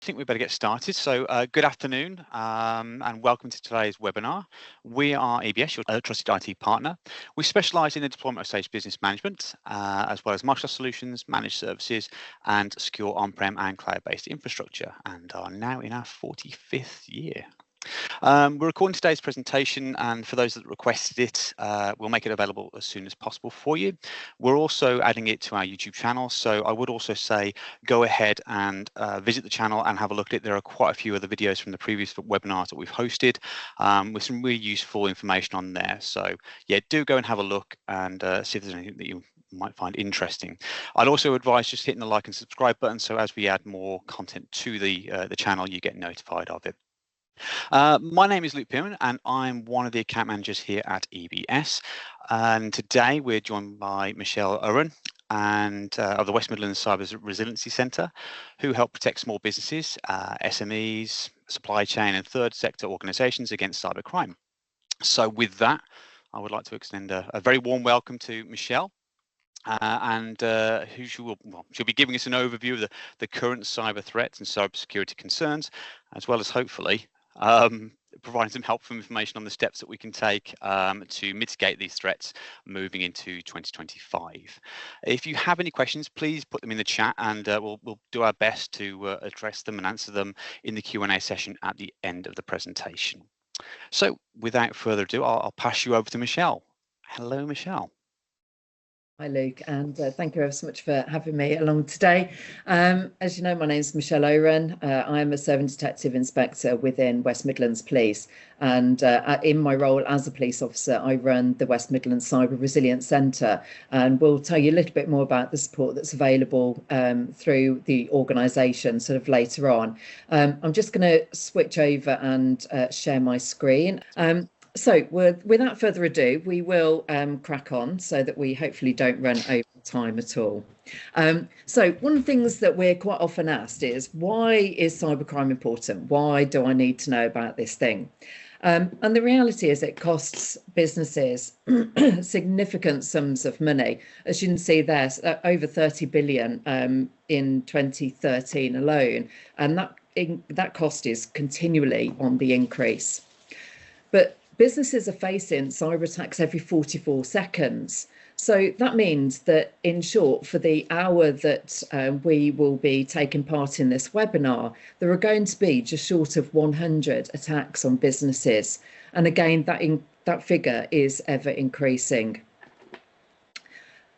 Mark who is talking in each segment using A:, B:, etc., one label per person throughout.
A: I think we better get started. So good afternoon and welcome to today's webinar. We are EBS, your trusted IT partner. We specialise in the deployment of safe business management, as well as Microsoft solutions, managed services and secure on-prem and cloud-based infrastructure, and are now in our 45th year. We're recording today's presentation, and for those that requested it, we'll make it available as soon as possible for you. We're also adding it to our YouTube channel, so I would also say go ahead and visit the channel and have a look at it. There are quite a few other videos from the previous webinars that we've hosted with some really useful information on there. So yeah, do go and have a look and see if there's anything that you might find interesting. I'd also advise just hitting the like and subscribe button, so as we add more content to the channel, you get notified of it. My name is Luke Pearman and I'm one of the account managers here at EBS, and today we're joined by Michelle Ohren and of the West Midlands Cyber Resiliency Centre, who help protect small businesses, SMEs, supply chain and third sector organisations against cybercrime. So with that, I would like to extend a very warm welcome to Michelle. She'll be giving us an overview of the current cyber threats and cybersecurity concerns, as well as hopefully providing some helpful information on the steps that we can take to mitigate these threats moving into 2025. If you have any questions, please put them in the chat, and we'll do our best to address them and answer them in the Q&A session at the end of the presentation. So without further ado, I'll pass you over to Michelle. Hello, Michelle.
B: Hi Luke, and thank you ever so much for having me along today. As you know, my name is Michelle Ohren. I'm a Serving Detective Inspector within West Midlands Police, and in my role as a police officer, I run the West Midlands Cyber Resilience Centre, and we'll tell you a little bit more about the support that's available through the organisation sort of later on. I'm just going to switch over and share my screen. So without further ado, we will crack on so that we hopefully don't run over time at all. So one of the things that we're quite often asked is, why is cybercrime important? Why do I need to know about this thing? And the reality is it costs businesses significant sums of money. As you can see there, over 30 billion in 2013 alone, and that cost is continually on the increase. But businesses are facing cyber attacks every 44 seconds. So that means that, in short, for the hour that we will be taking part in this webinar, there are going to be just short of 100 attacks on businesses. And again, that figure is ever increasing.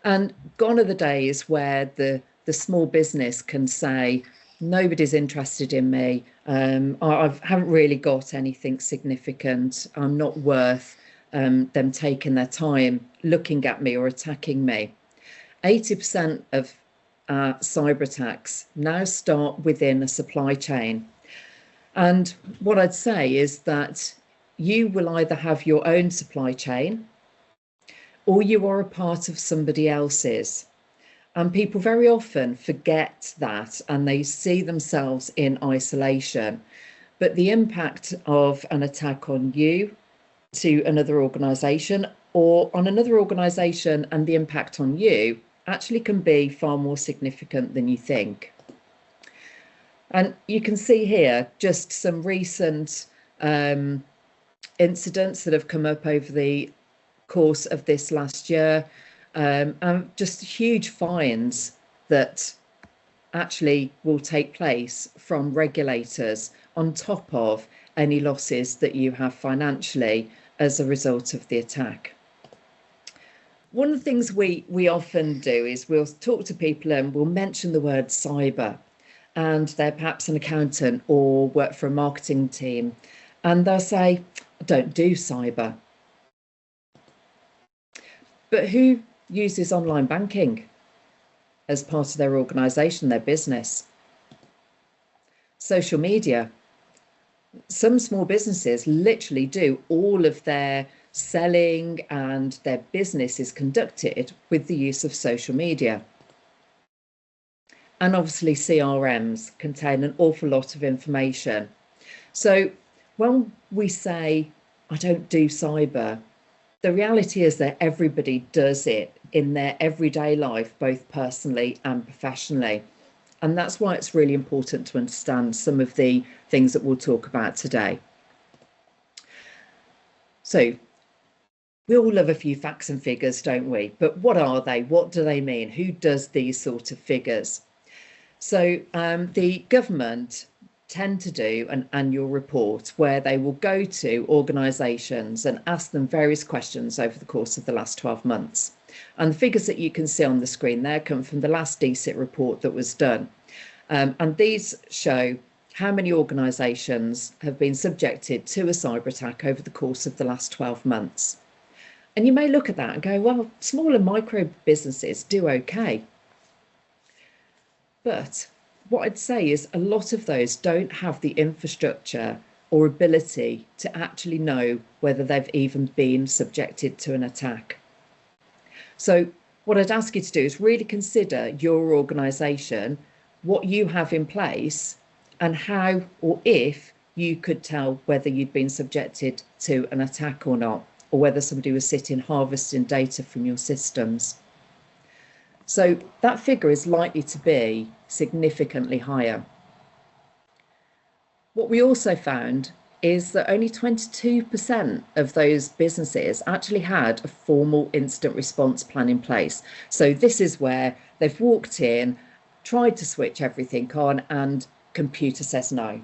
B: And gone are the days where the small business can say, nobody's interested in me. I haven't really got anything significant. I'm not worth them taking their time looking at me or attacking me. 80% of cyber attacks now start within a supply chain. And what I'd say is that you will either have your own supply chain or you are a part of somebody else's. And people very often forget that, and they see themselves in isolation. But the impact of an attack on you to another organisation, or on another organisation and the impact on you, actually can be far more significant than you think. And you can see here just some recent incidents that have come up over the course of this last year. And just huge fines that actually will take place from regulators on top of any losses that you have financially as a result of the attack. One of the things we often do is we'll talk to people and we'll mention the word cyber, and they're perhaps an accountant or work for a marketing team, and they'll say, I don't do cyber. But who uses online banking as part of their organisation, their business? Social media. Some small businesses literally do all of their selling and their business is conducted with the use of social media. And obviously CRMs contain an awful lot of information. So when we say, I don't do cyber, the reality is that everybody does it in their everyday life, both personally and professionally. And that's why it's really important to understand some of the things that we'll talk about today. So we all love a few facts and figures, don't we? But what are they? What do they mean? Who does these sort of figures? So the government tend to do an annual report where they will go to organisations and ask them various questions over the course of the last 12 months. And the figures that you can see on the screen there come from the last DCIT report that was done. And these show how many organisations have been subjected to a cyber attack over the course of the last 12 months. And you may look at that and go, well, small and micro businesses do okay. But what I'd say is a lot of those don't have the infrastructure or ability to actually know whether they've even been subjected to an attack. So what I'd ask you to do is really consider your organisation, what you have in place, and how or if you could tell whether you'd been subjected to an attack or not, or whether somebody was sitting harvesting data from your systems. So that figure is likely to be significantly higher. What we also found is that only 22% of those businesses actually had a formal incident response plan in place. So this is where they've walked in, tried to switch everything on, and computer says no.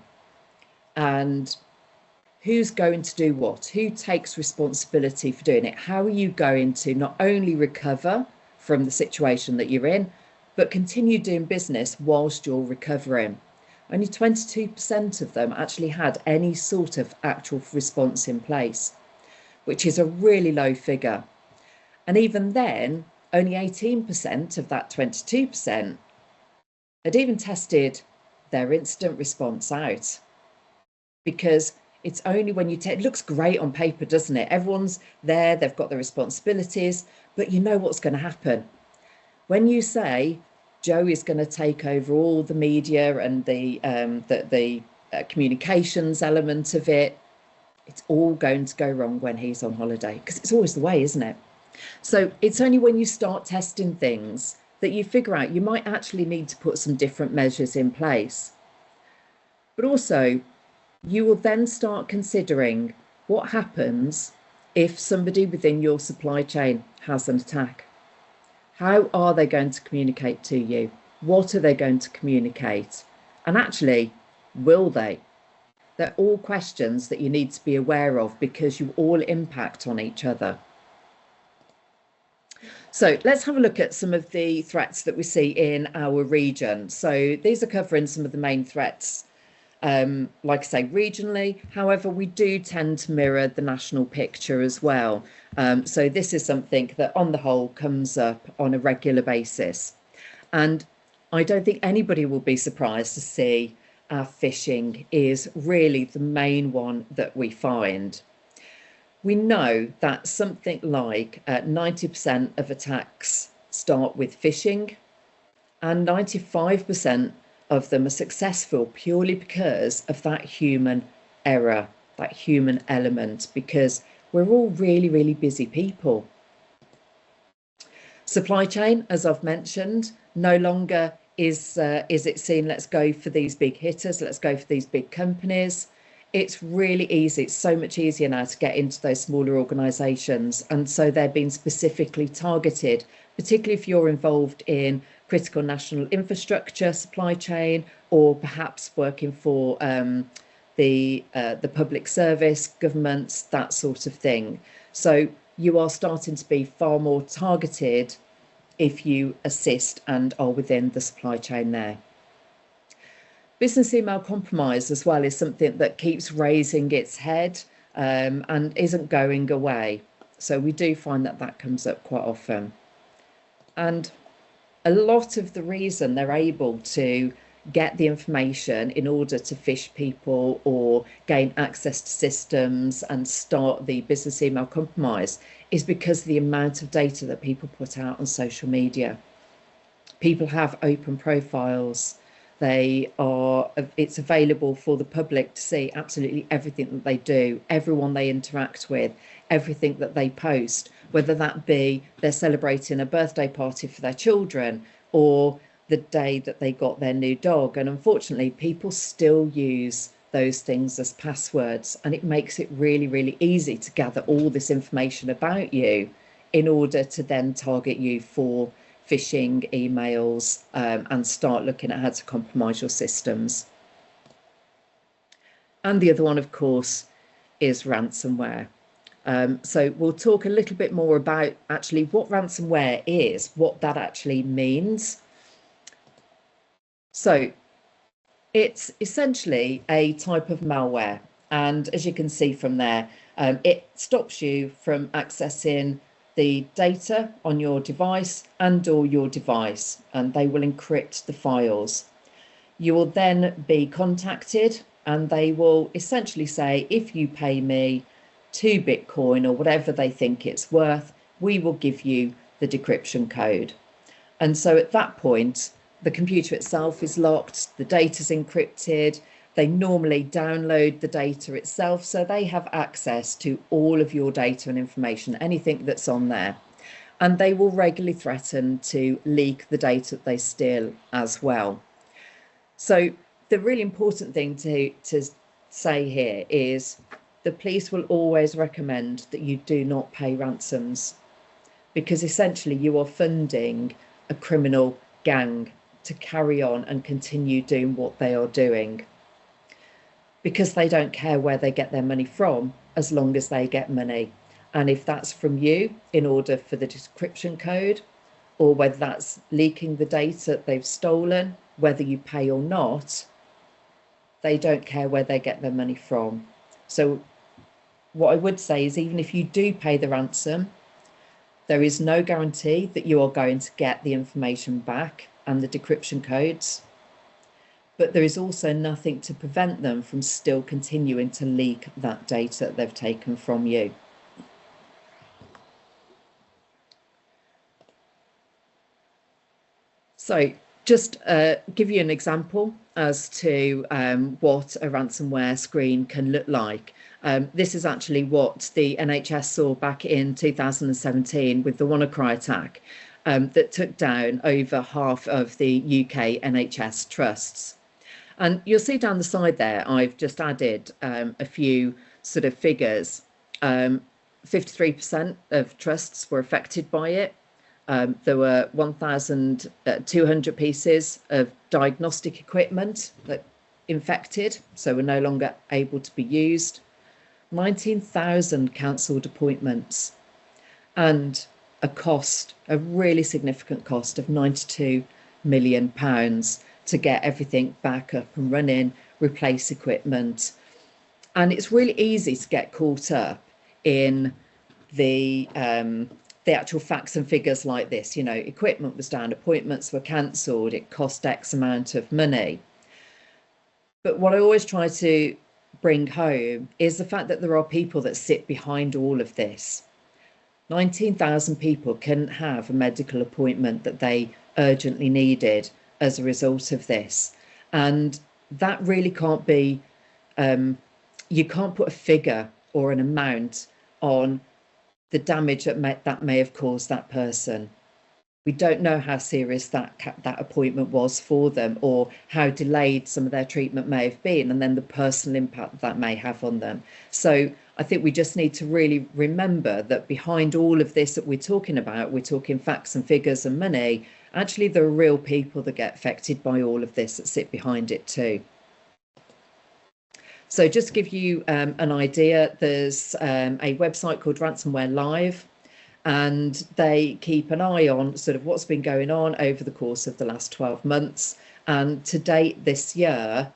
B: And who's going to do what? Who takes responsibility for doing it? How are you going to not only recover from the situation that you're in, but continue doing business whilst you're recovering? Only 22% of them actually had any sort of actual response in place, which is a really low figure. And even then, only 18% of that 22% had even tested their incident response out. Because it's only when you take, it looks great on paper, doesn't it? Everyone's there, they've got their responsibilities, but you know what's going to happen. When you say Joe is going to take over all the media and the communications element of it, it's all going to go wrong when he's on holiday, because it's always the way, isn't it? So it's only when you start testing things that you figure out you might actually need to put some different measures in place. But also, you will then start considering what happens if somebody within your supply chain has an attack. How are they going to communicate to you? What are they going to communicate? And actually, will they? They're all questions that you need to be aware of, because you all impact on each other. So let's have a look at some of the threats that we see in our region. So these are covering some of the main threats, like I say, regionally. However, we do tend to mirror the national picture as well. So this is something that on the whole comes up on a regular basis. And I don't think anybody will be surprised to see our phishing is really the main one that we find. We know that something like 90% of attacks start with phishing, and 95% of them are successful purely because of that human error, that human element, because we're all really, really busy people. Supply chain, as I've mentioned, no longer is it seen, let's go for these big hitters, let's go for these big companies. It's really easy. It's so much easier now to get into those smaller organisations. And so they're being specifically targeted, particularly if you're involved in critical national infrastructure, supply chain, or perhaps working for the public service, governments, that sort of thing. So you are starting to be far more targeted if you assist and are within the supply chain there. Business email compromise as well is something that keeps raising its head and isn't going away. So we do find that that comes up quite often. And a lot of the reason they're able to get the information in order to phish people or gain access to systems and start the business email compromise is because of the amount of data that people put out on social media. People have open profiles. It's available for the public to see absolutely everything that they do, everyone they interact with, everything that they post, whether that be they're celebrating a birthday party for their children, or the day that they got their new dog. And unfortunately, people still use those things as passwords, and it makes it really, really easy to gather all this information about you in order to then target you for phishing emails and start looking at how to compromise your systems. And the other one, of course, is ransomware. So we'll talk a little bit more about actually what ransomware is, what that actually means. So it's essentially a type of malware. And as you can see from there, it stops you from accessing the data on your device and/or your device, and they will encrypt the files. You will then be contacted, and they will essentially say, if you pay me 2 Bitcoin or whatever they think it's worth, we will give you the decryption code. And so at that point, the computer itself is locked, the data's encrypted, they normally download the data itself, so they have access to all of your data and information, anything that's on there. And they will regularly threaten to leak the data that they steal as well. So the really important thing to say here is the police will always recommend that you do not pay ransoms, because essentially you are funding a criminal gang to carry on and continue doing what they are doing, because they don't care where they get their money from as long as they get money. And if that's from you in order for the decryption code, or whether that's leaking the data they've stolen, whether you pay or not, they don't care where they get their money from. So what I would say is, even if you do pay the ransom, there is no guarantee that you are going to get the information back and the decryption codes, but there is also nothing to prevent them from still continuing to leak that data they've taken from you. So just give you an example as to what a ransomware screen can look like. This is actually what the NHS saw back in 2017 with the WannaCry attack that took down over half of the UK NHS trusts. And you'll see down the side there, I've just added a few sort of figures. 53% of trusts were affected by it. There were 1,200 pieces of diagnostic equipment that infected, so were no longer able to be used. 19,000 cancelled appointments, and a really significant cost of £92 million to get everything back up and running, replace equipment. And it's really easy to get caught up in the actual facts and figures like this. You know, equipment was down, appointments were cancelled, it cost X amount of money. But what I always try to bring home is the fact that there are people that sit behind all of this. 19,000 people couldn't have a medical appointment that they urgently needed as a result of this. And that really can't be, you can't put a figure or an amount on the damage that may have caused that person. We don't know how serious that appointment was for them, or how delayed some of their treatment may have been, and then the personal impact that may have on them. So I think we just need to really remember that behind all of this that we're talking about, we're talking facts and figures and money. Actually, there are real people that get affected by all of this that sit behind it too. So just to give you an idea, there's a website called Ransomware Live, and they keep an eye on sort of what's been going on over the course of the last 12 months. And to date this year,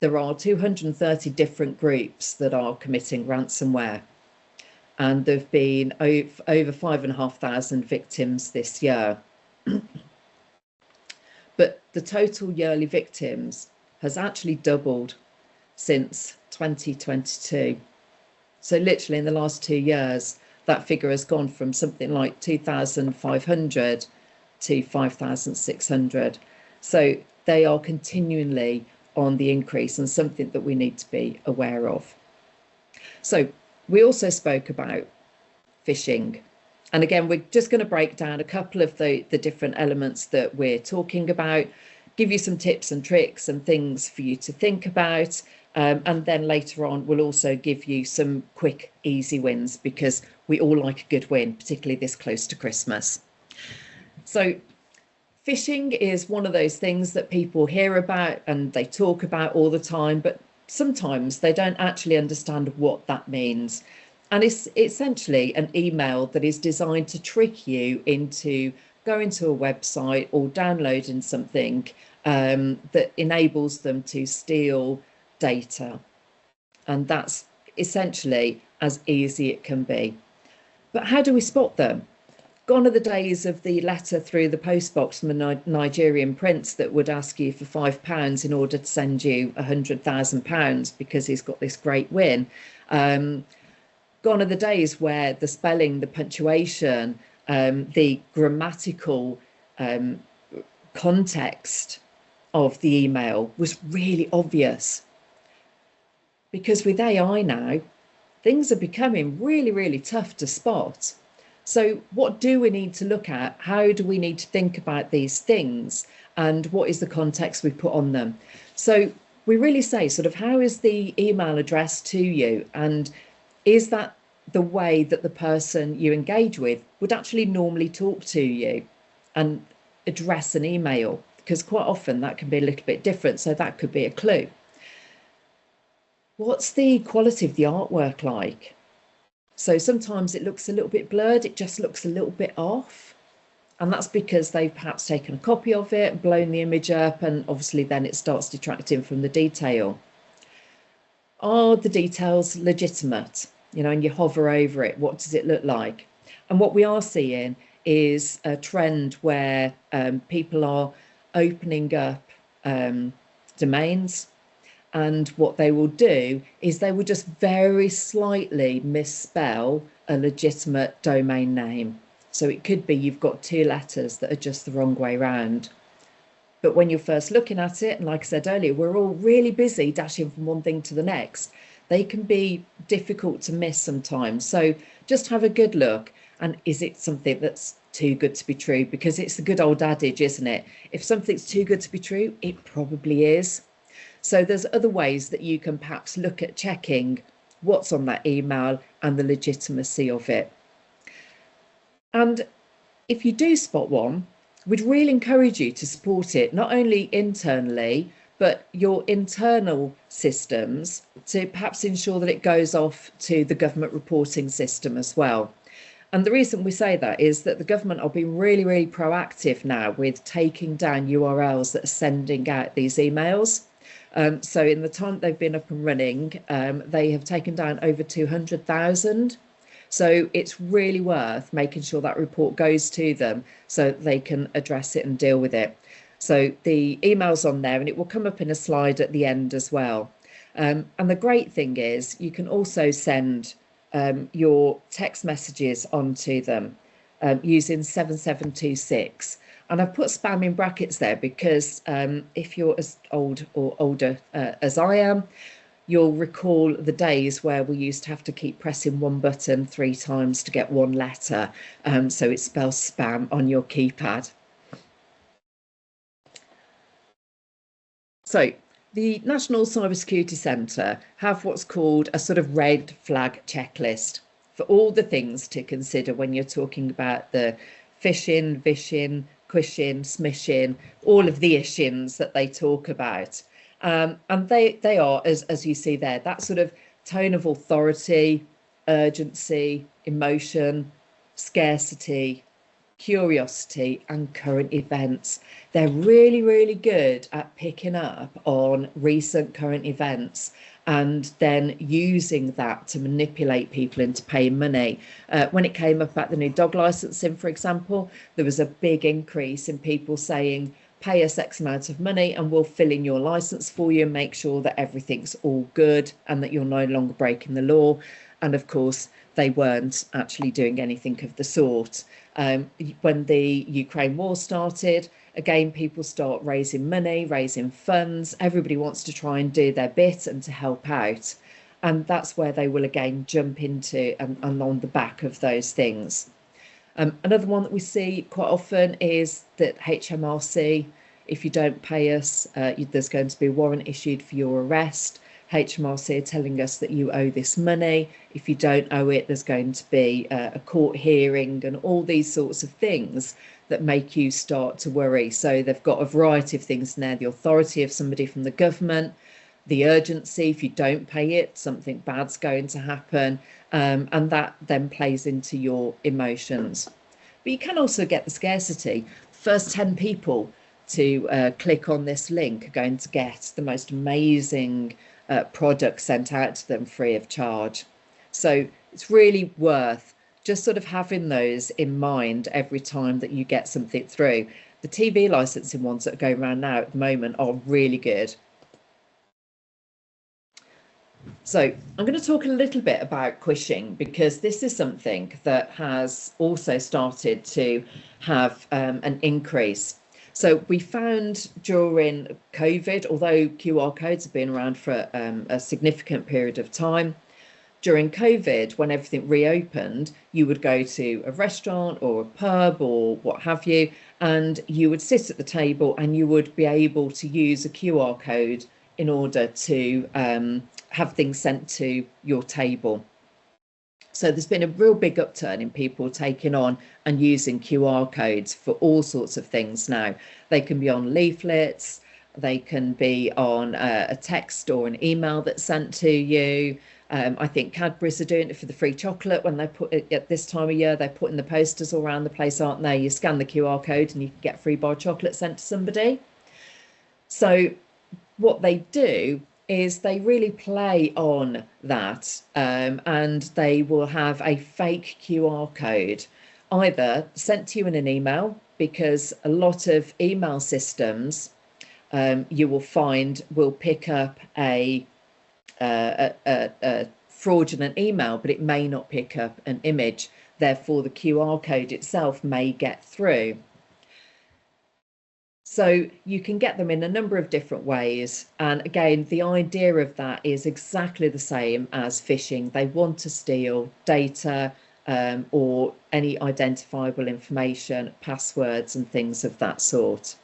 B: there are 230 different groups that are committing ransomware. And there have been over 5,500 victims this year. But the total yearly victims has actually doubled since 2022. So literally in the last 2 years, that figure has gone from something like 2,500 to 5,600. So they are continually on the increase, and something that we need to be aware of. So we also spoke about phishing. And again, we're just going to break down a couple of the different elements that we're talking about, give you some tips and tricks and things for you to think about. And then later on, we'll also give you some quick, easy wins, because we all like a good win, particularly this close to Christmas. So phishing is one of those things that people hear about and they talk about all the time, but sometimes they don't actually understand what that means. And it's essentially an email that is designed to trick you into going to a website or downloading something that enables them to steal data. And that's essentially as easy it can be. But how do we spot them? Gone are the days of the letter through the post box from a Nigerian prince that would ask you for £5 in order to send you £100,000 because he's got this great win. Gone are the days where the spelling, the punctuation, the grammatical context of the email was really obvious. Because with AI now, things are becoming really, really tough to spot. So what do we need to look at? How do we need to think about these things? And what is the context we put on them? So we really say sort of, how is the email addressed to you? And is that the way that the person you engage with would actually normally talk to you and address an email? Because quite often that can be a little bit different. So that could be a clue. What's the quality of the artwork like? So sometimes it looks a little bit blurred, it just looks a little bit off. And that's because they've perhaps taken a copy of it, blown the image up, and obviously then it starts detracting from the detail. Are the details legitimate? You know, and you hover over it, what does it look like? And what we are seeing is a trend where people are opening up domains. And what they will do is they will just very slightly misspell a legitimate domain name. So it could be you've got two letters that are just the wrong way round. But when you're first looking at it, and like I said earlier, we're all really busy dashing from one thing to the next. They can be difficult to miss sometimes. So just have a good look. And is it something that's too good to be true? Because it's the good old adage, isn't it? If something's too good to be true, it probably is. So there's other ways that you can perhaps look at checking what's on that email and the legitimacy of it. And if you do spot one, we'd really encourage you to support it, not only internally, but your internal systems to perhaps ensure that it goes off to the government reporting system as well. And the reason we say that is that the government are being really, really proactive now with taking down URLs that are sending out these emails. So in the time they've been up and running, they have taken down over 200,000. So it's really worth making sure that report goes to them so they can address it and deal with it. So the email's on there, and it will come up in a slide at the end as well. And the great thing is you can also send your text messages onto them using 7726. And I've put spam in brackets there because if you're as old or older as I am, you'll recall the days where we used to have to keep pressing one button 3 times to get one letter. So it spells spam on your keypad. So the National Cybersecurity Centre have what's called a sort of red flag checklist for all the things to consider when you're talking about the phishing, vishing, quishing, smishing, all of the ishings that they talk about. And they are, as you see there, that sort of tone of authority, urgency, emotion, scarcity, curiosity, and current events. They're really, really good at picking up on recent current events and then using that to manipulate people into paying money. When it came up about the new dog licensing, for example, there was a big increase in people saying, pay us X amount of money and we'll fill in your license for you and make sure that everything's all good and that you're no longer breaking the law. And of course, they weren't actually doing anything of the sort. When the Ukraine war started, again, people start raising money, raising funds. Everybody wants to try and do their bit and to help out. And that's where they will again jump into and on the back of those things. Another one that we see quite often is that HMRC, if you don't pay us, there's going to be a warrant issued for your arrest. HMRC are telling us that you owe this money. If you don't owe it, there's going to be a court hearing and all these sorts of things that make you start to worry. So they've got a variety of things in there: the authority of somebody from the government, the urgency, if you don't pay it, something bad's going to happen, and that then plays into your emotions. But you can also get the scarcity. First 10 people to click on this link are going to get the most amazing product sent out to them free of charge. So it's really worth just sort of having those in mind every time that you get something through. The TV licensing ones that are going around now at the moment are really good. So I'm going to talk a little bit about Quishing, because this is something that has also started to have an increase. So we found during COVID, although QR codes have been around for a significant period of time, during COVID, when everything reopened, you would go to a restaurant or a pub or what have you, and you would sit at the table and you would be able to use a QR code in order to have things sent to your table. So there's been a real big upturn in people taking on and using QR codes for all sorts of things now. They can be on leaflets, they can be on a text or an email that's sent to you. I think Cadbury's are doing it for the free chocolate when they put it at this time of year. They're putting the posters all around the place, aren't they? You scan the QR code and you can get free bar chocolate sent to somebody. So what they do is they really play on that, and they will have a fake QR code either sent to you in an email, because a lot of email systems you will find will pick up a fraudulent email, but it may not pick up an image. Therefore, the QR code itself may get through. So you can get them in a number of different ways. And again, the idea of that is exactly the same as phishing. They want to steal data or any identifiable information, passwords and things of that sort.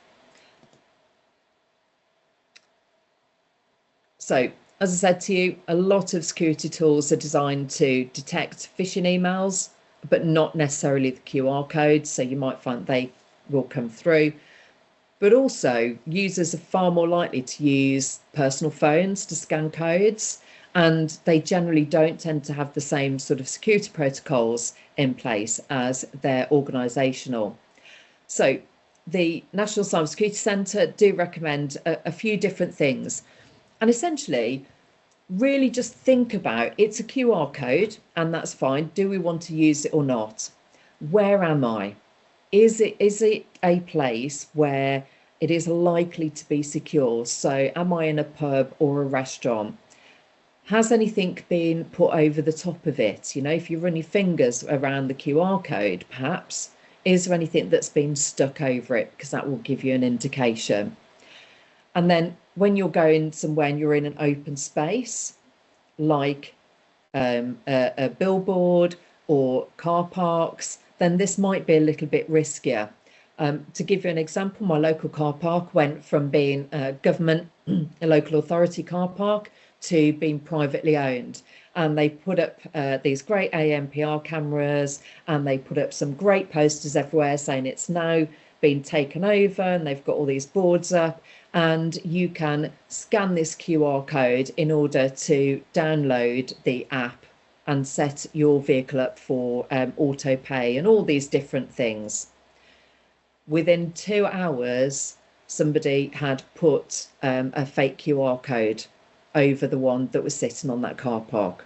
B: So, as I said to you, a lot of security tools are designed to detect phishing emails, but not necessarily the QR codes. So you might find they will come through. But also, users are far more likely to use personal phones to scan codes, and they generally don't tend to have the same sort of security protocols in place as their organisational. So the National Cybersecurity Centre do recommend a few different things, and essentially really just think about, it's a QR code and that's fine. Do we want to use it or not? Where am I? Is it a place where it is likely to be secure? So am I in a pub or a restaurant? Has anything been put over the top of it? You know, if you run your fingers around the QR code, perhaps, is there anything that's been stuck over it? Because that will give you an indication. And then when you're going somewhere and you're in an open space, like a billboard or car parks, then this might be a little bit riskier. To give you an example, my local car park went from being a government, a local authority car park, to being privately owned. And they put up these great ANPR cameras, and they put up some great posters everywhere saying it's now been taken over, and they've got all these boards up, and you can scan this QR code in order to download the app and set your vehicle up for auto pay and all these different things. Within 2 hours, somebody had put a fake QR code over the one that was sitting on that car park.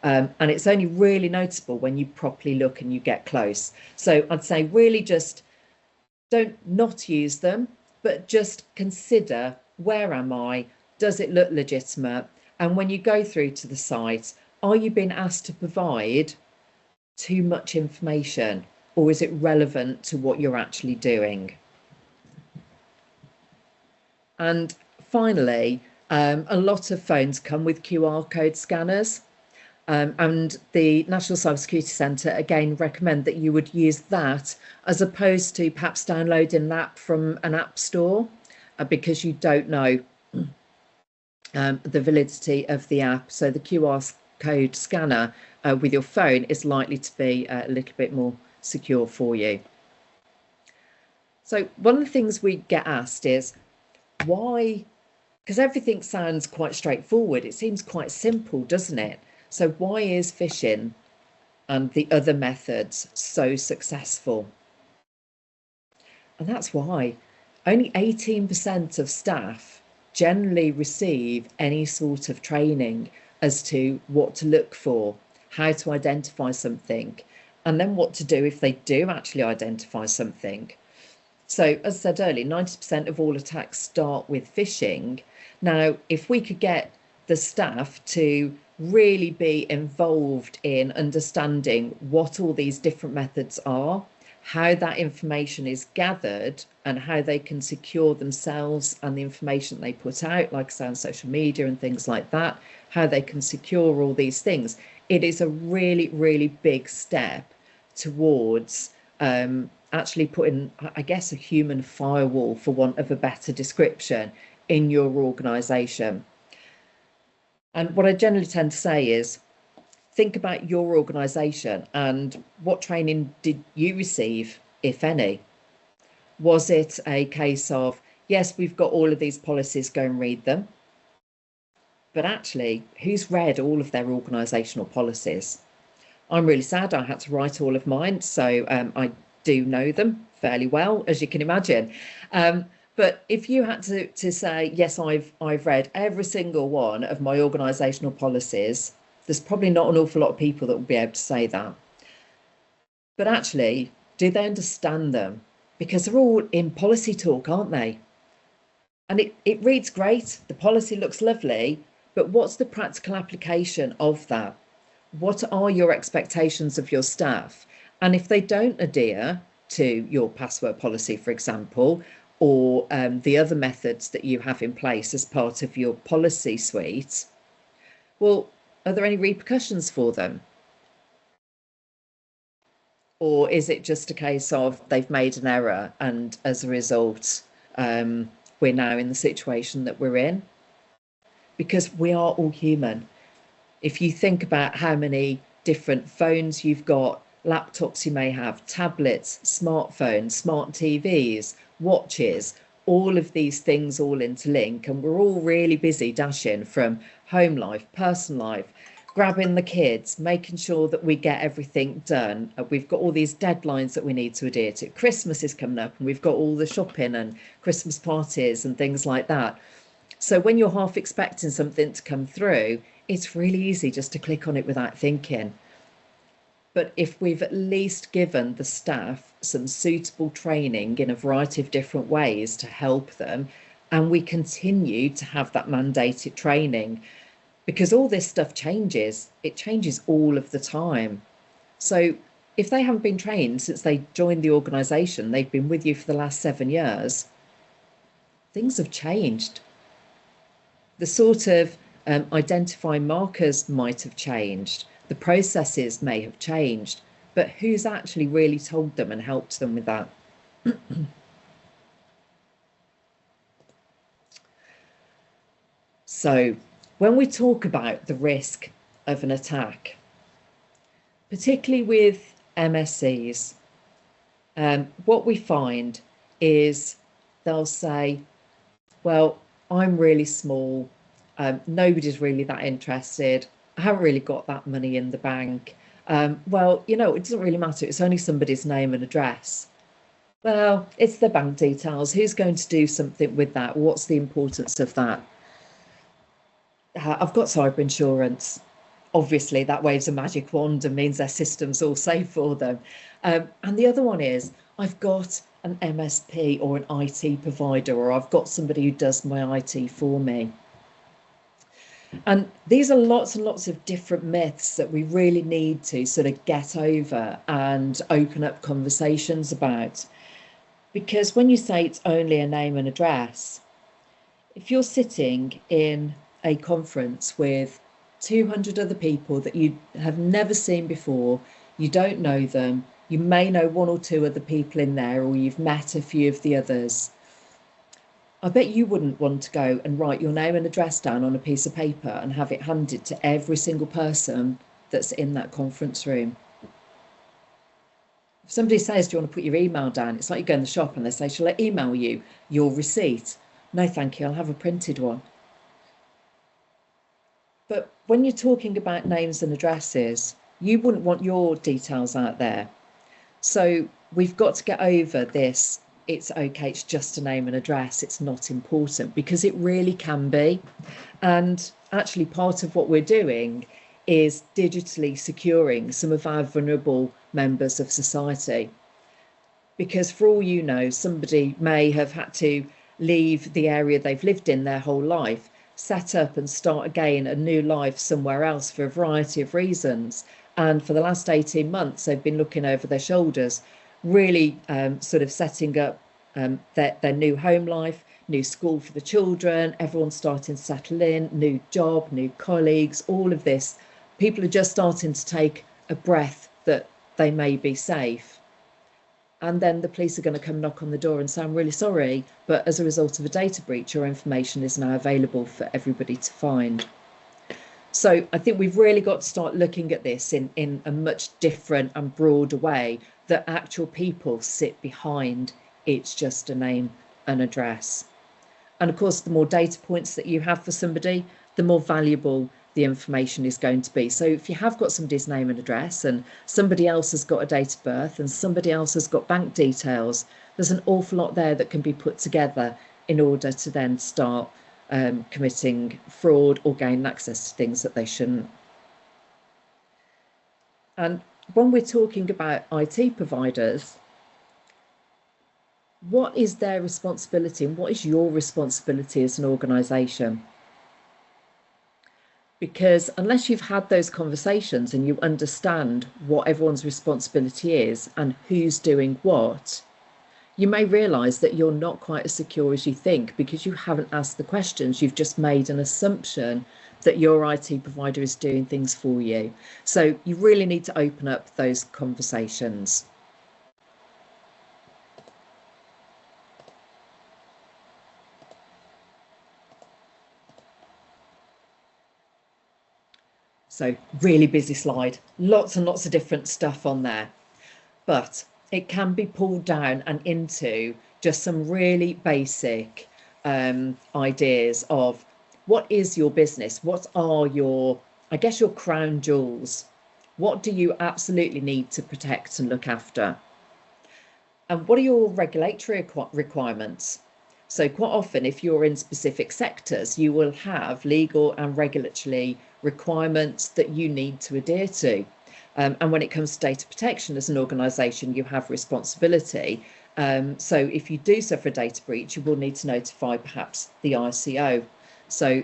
B: And it's only really noticeable when you properly look and you get close. So I'd say really just don't not use them, but just consider, where am I? Does it look legitimate? And when you go through to the site, are you being asked to provide too much information, or is it relevant to what you're actually doing? And finally, a lot of phones come with QR code scanners. And the National Cybersecurity Centre again recommend that you would use that as opposed to perhaps downloading an app from an app store, because you don't know the validity of the app. So the QR code scanner with your phone is likely to be a little bit more secure for you. So one of the things we get asked is why, because everything sounds quite straightforward, it seems quite simple, doesn't it? So why is phishing and the other methods so successful? And that's why only 18% of staff generally receive any sort of training as to what to look for, how to identify something, and then what to do if they do actually identify something. So, as I said earlier, 90% of all attacks start with phishing. Now, if we could get the staff to really be involved in understanding what all these different methods are, how that information is gathered, and how they can secure themselves and the information they put out, like I say, on social media and things like that, how they can secure all these things, it is a really, really big step towards actually putting, I guess, a human firewall, for want of a better description, in your organisation. And what I generally tend to say is, think about your organisation and what training did you receive, if any? Was it a case of, yes, we've got all of these policies, go and read them, but actually, who's read all of their organisational policies? I'm really sad I had to write all of mine, so I do know them fairly well, as you can imagine. But if you had to say, yes, I've read every single one of my organisational policies, there's probably not an awful lot of people that will be able to say that. But actually, do they understand them? Because they're all in policy talk, aren't they? And it reads great, the policy looks lovely, but what's the practical application of that? What are your expectations of your staff? And if they don't adhere to your password policy, for example, or the other methods that you have in place as part of your policy suite, well, are there any repercussions for them? Or is it just a case of they've made an error and as a result, we're now in the situation that we're in? Because we are all human. If you think about how many different phones you've got, laptops you may have, tablets, smartphones, smart TVs, watches, all of these things all interlink, and we're all really busy dashing from home life, personal life, grabbing the kids, making sure that we get everything done. We've got all these deadlines that we need to adhere to. Christmas is coming up and we've got all the shopping and Christmas parties and things like that. So when you're half expecting something to come through, it's really easy just to click on it without thinking. But if we've at least given the staff some suitable training in a variety of different ways to help them, and we continue to have that mandated training, because all this stuff changes, it changes all of the time. So if they haven't been trained since they joined the organisation, they've been with you for the last 7 years, things have changed. The sort of identifying markers might have changed, the processes may have changed, but who's actually really told them and helped them with that? So when we talk about the risk of an attack, particularly with MSCs, what we find is they'll say, well, I'm really small, nobody's really that interested, I haven't really got that money in the bank. Well, you know, it doesn't really matter, it's only somebody's name and address. Well, it's the bank details, who's going to do something with that? What's the importance of that? I've got cyber insurance. Obviously, that waves a magic wand and means their system's all safe for them. And the other one is, I've got an MSP or an IT provider, or I've got somebody who does my IT for me. And these are lots and lots of different myths that we really need to sort of get over and open up conversations about. Because when you say it's only a name and address, if you're sitting in a conference with 200 other people that you have never seen before. You don't know them. You may know one or two other people in there, or you've met a few of the others. I bet you wouldn't want to go and write your name and address down on a piece of paper and have it handed to every single person that's in that conference room. If somebody says, do you want to put your email down? It's like you go in the shop and they say, shall I email you your receipt? No, thank you, I'll have a printed one. But when you're talking about names and addresses, you wouldn't want your details out there. So we've got to get over this. It's okay, it's just a name and address. It's not important, because it really can be. And actually part of what we're doing is digitally securing some of our vulnerable members of society. Because for all you know, somebody may have had to leave the area they've lived in their whole life, set up and start again a new life somewhere else for a variety of reasons. And for the last 18 months, they've been looking over their shoulders, really sort of setting up their new home life, new school for the children, everyone's starting to settle in, new job, new colleagues, all of this. People are just starting to take a breath that they may be safe. And then the police are going to come knock on the door and say, I'm really sorry, but as a result of a data breach, your information is now available for everybody to find. So I think we've really got to start looking at this in a much different and broader way, that actual people sit behind it's just a name and address. And of course, the more data points that you have for somebody, the more valuable the information is going to be. So if you have got somebody's name and address, and somebody else has got a date of birth, and somebody else has got bank details, there's an awful lot there that can be put together in order to then start committing fraud or gain access to things that they shouldn't. And when we're talking about IT providers, what is their responsibility and what is your responsibility as an organisation? Because unless you've had those conversations and you understand what everyone's responsibility is and who's doing what, you may realise that you're not quite as secure as you think, because you haven't asked the questions. You've just made an assumption that your IT provider is doing things for you. So you really need to open up those conversations. So really busy slide, lots and lots of different stuff on there, but it can be pulled down and into just some really basic ideas of what is your business, what are your, I guess, your crown jewels, what do you absolutely need to protect and look after, and what are your regulatory requirements. So quite often, if you're in specific sectors, you will have legal and regulatory requirements that you need to adhere to. And when it comes to data protection as an organisation, you have responsibility. So if you do suffer a data breach, you will need to notify perhaps the ICO. So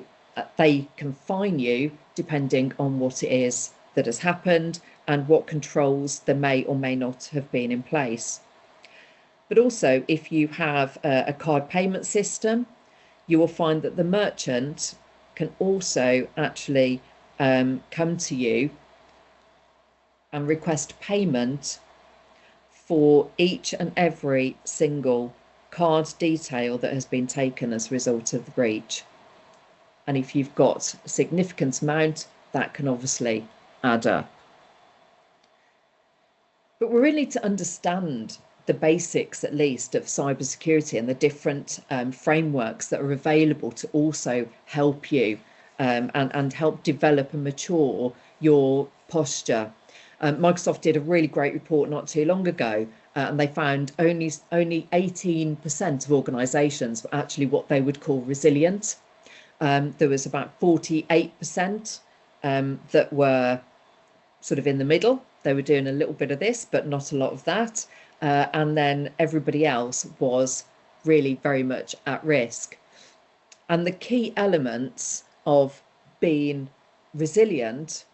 B: they can fine you depending on what it is that has happened and what controls there may or may not have been in place. But also, if you have a card payment system, you will find that the merchant can also actually come to you and request payment for each and every single card detail that has been taken as a result of the breach. And if you've got a significant amount, that can obviously add up. But we really need to understand the basics, at least, of cybersecurity and the different frameworks that are available to also help you and help develop and mature your posture. Microsoft did a really great report not too long ago, and they found only 18% of organisations were actually what they would call resilient. There was about 48% that were sort of in the middle. They were doing a little bit of this, but not a lot of that. And then everybody else was really very much at risk. And the key elements of being resilient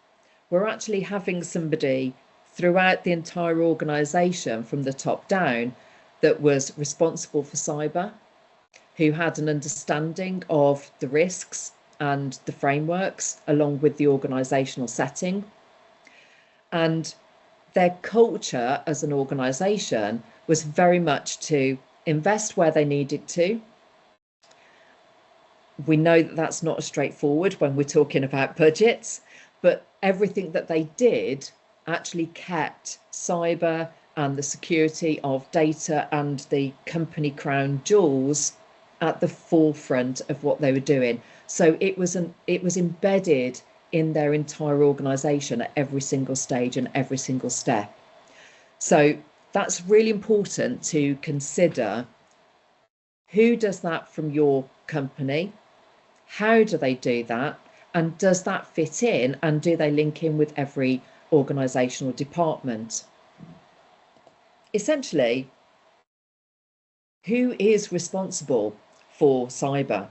B: were actually having somebody throughout the entire organisation from the top down that was responsible for cyber, who had an understanding of the risks and the frameworks, along with the organisational setting. And their culture as an organisation was very much to invest where they needed to. We know that that's not as straightforward when we're talking about budgets, but everything that they did actually kept cyber and the security of data and the company crown jewels at the forefront of what they were doing. So it was embedded in their entire organisation at every single stage and every single step. So that's really important to consider. Who does that from your company? How do they do that? And does that fit in? And do they link in with every organisational department? Essentially, who is responsible for cyber?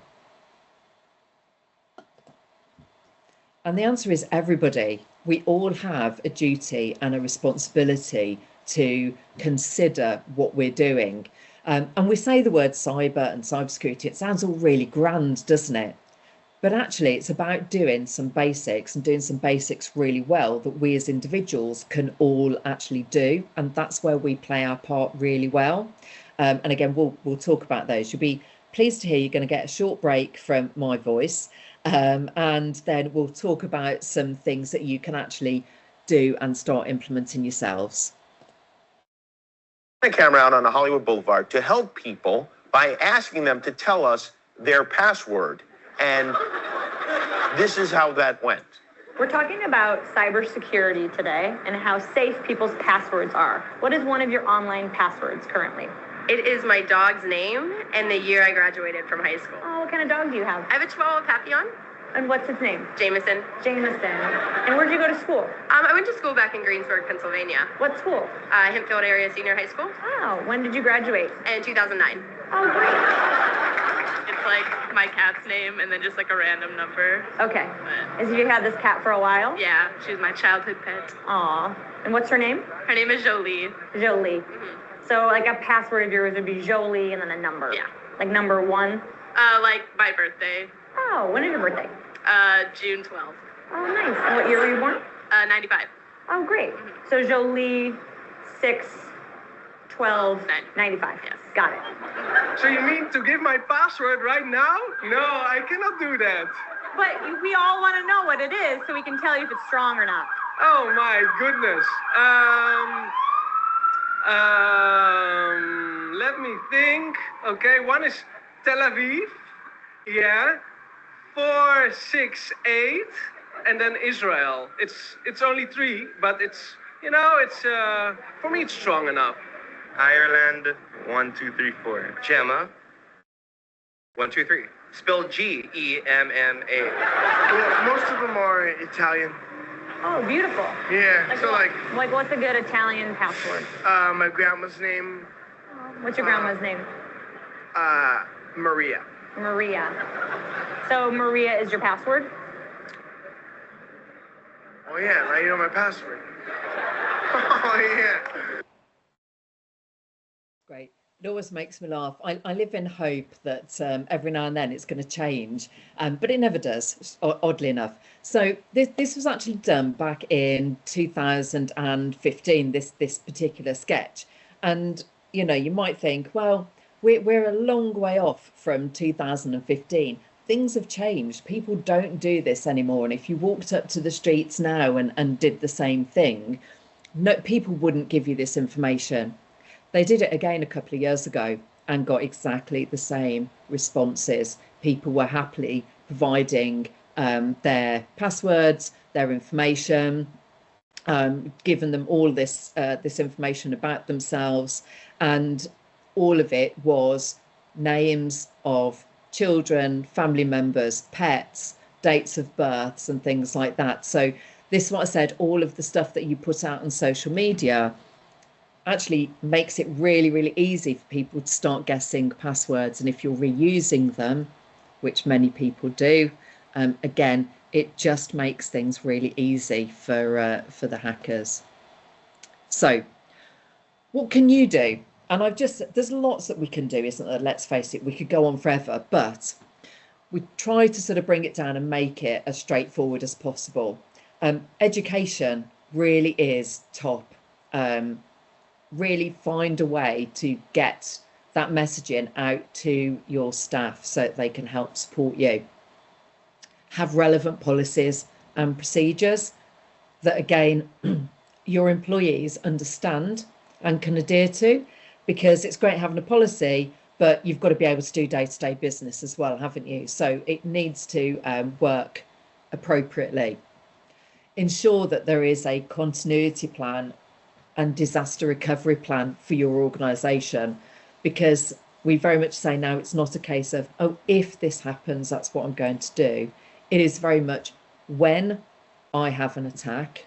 B: And the answer is everybody. We all have a duty and a responsibility to consider what we're doing. And we say the word cyber and cybersecurity, it sounds all really grand, doesn't it? But actually, it's about doing some basics and doing some basics really well that we as individuals can all actually do. And that's where we play our part really well. And again, we'll talk about those. You'll be pleased to hear you're going to get a short break from my voice. And then we'll talk about some things that you can actually do and start implementing yourselves.
C: A camera out on a Hollywood Boulevard to help people by asking them to tell us their password. And this is how that went.
D: We're talking about cybersecurity today and how safe people's passwords are. What is one of your online passwords currently?
E: It is my dog's name and the year I graduated from high school.
D: Oh, what kind of dog do you have?
E: I have a Chihuahua Papillon.
D: And what's his name?
E: Jameson.
D: Jameson. And where'd you go to school?
E: I went to school back in Greensburg, Pennsylvania.
D: What school?
E: Hempfield Area Senior High School.
D: Oh, when did you graduate?
E: In 2009.
D: Oh, great.
F: It's like my cat's name and then just like a random number.
D: Okay.
F: But,
D: Have you had this cat for a while?
F: yeah, she was my childhood pet.
D: Aw. And what's her name?
F: Her name is Jolie.
D: Jolie.
F: Mm-hmm.
D: So like a password of yours would be Jolie and then a number.
F: Yeah.
D: Like number 1?
F: Like my birthday.
D: Oh, when is your birthday?
F: June 12th.
D: Oh, nice. And what year were you born?
F: 95.
D: Oh, great. So Jolie, 6, 12, 95.
F: Yes.
D: Got it.
G: So you mean to give my password right now? No, I cannot do that.
D: But we all want to know what it is so we can tell you if it's strong or not.
G: Oh my goodness. Let me think. Okay, one is Tel Aviv. Yeah. 468, and then Israel. It's only 3, but it's for me it's strong enough.
H: Ireland, 1, 2, 3, 4. Gemma, 1, 2, 3. Spelled Gemma.
G: Well, most of them are Italian.
D: Oh, beautiful.
G: Yeah.
D: Like what's a good Italian password?
G: My grandma's name.
D: What's your grandma's name?
G: Maria.
D: Maria. So Maria is your password?
G: Oh yeah, now you know my password. Oh yeah.
B: Great. It always makes me laugh. I live in hope that every now and then it's going to change, but it never does, oddly enough. So this was actually done back in 2015, this particular sketch. And, you might think, well, we're a long way off from 2015. Things have changed. People don't do this anymore. And if you walked up to the streets now and did the same thing, no, people wouldn't give you this information. They did it again a couple of years ago and got exactly the same responses. People were happily providing their passwords, their information, given them all this information about themselves, and all of it was names of children, family members, pets, dates of births and things like that. So this is what I said, all of the stuff that you put out on social media actually makes it really, really easy for people to start guessing passwords. And if you're reusing them, which many people do, again, it just makes things really easy for the hackers. So what can you do? And there's lots that we can do, isn't there? Let's face it, we could go on forever, but we try to sort of bring it down and make it as straightforward as possible. Education really is top. Really find a way to get that messaging out to your staff so that they can help support you. Have relevant policies and procedures that, again, your employees understand and can adhere to, because it's great having a policy, but you've got to be able to do day-to-day business as well, haven't you? So it needs to work appropriately. Ensure that there is a continuity plan and disaster recovery plan for your organisation, because we very much say now it's not a case of, oh, if this happens, that's what I'm going to do. It is very much when I have an attack.